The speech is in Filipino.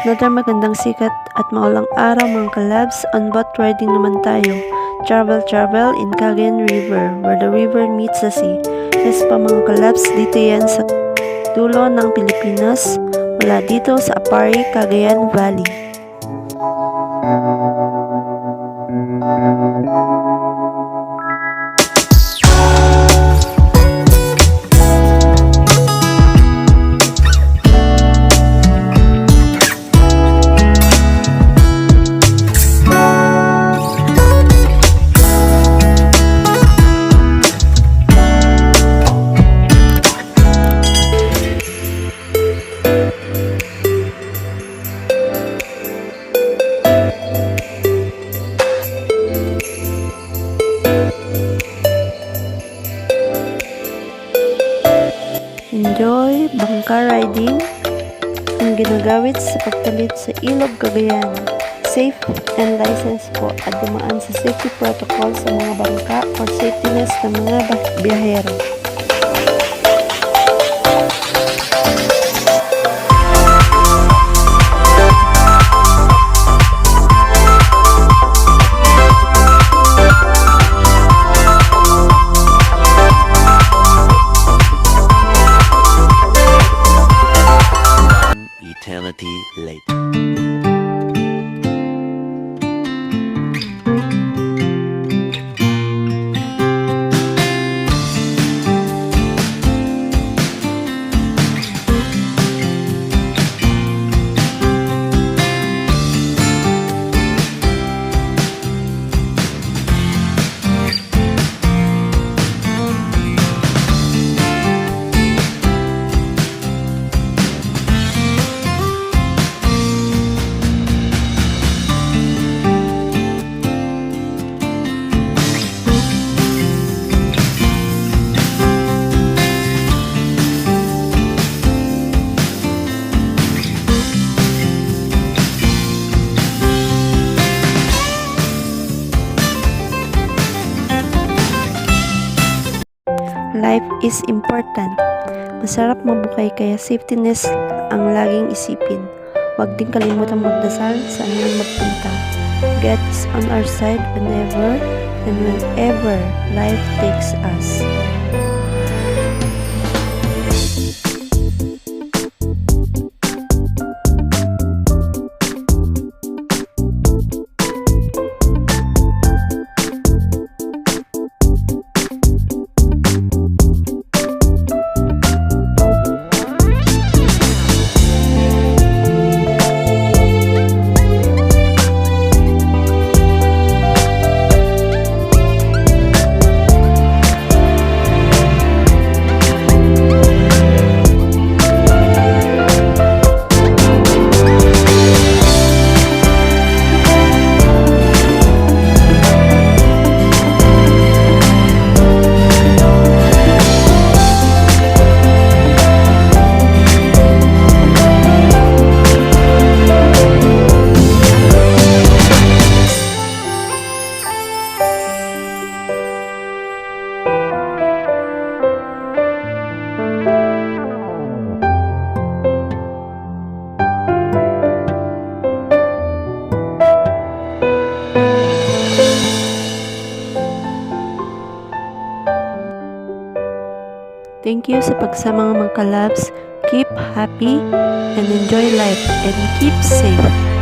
Another magandang sikat at maulang araw mga kalabs, on boat riding naman tayo. Travel in Cagayan River, where the river meets the sea. Yes pa mga kalabs, dito yan sa dulo ng Pilipinas, mula dito sa Aparri, Cagayan Valley. Enjoy bangka riding ang ginagamit sa pagpalit sa ilog Cagayan. Safe and licensed po at dumaan sa safety protocol sa mga bangka or safety nets ng mga biyahero. Eternity later. Life is important. Masarap mabukay kaya safety nest ang laging isipin. Huwag din kalimutan magdasal saan man magpunta. God is on our side whenever and whenever life takes us. Thank you sa pagsama mga kalabs. Keep happy and enjoy life and keep safe.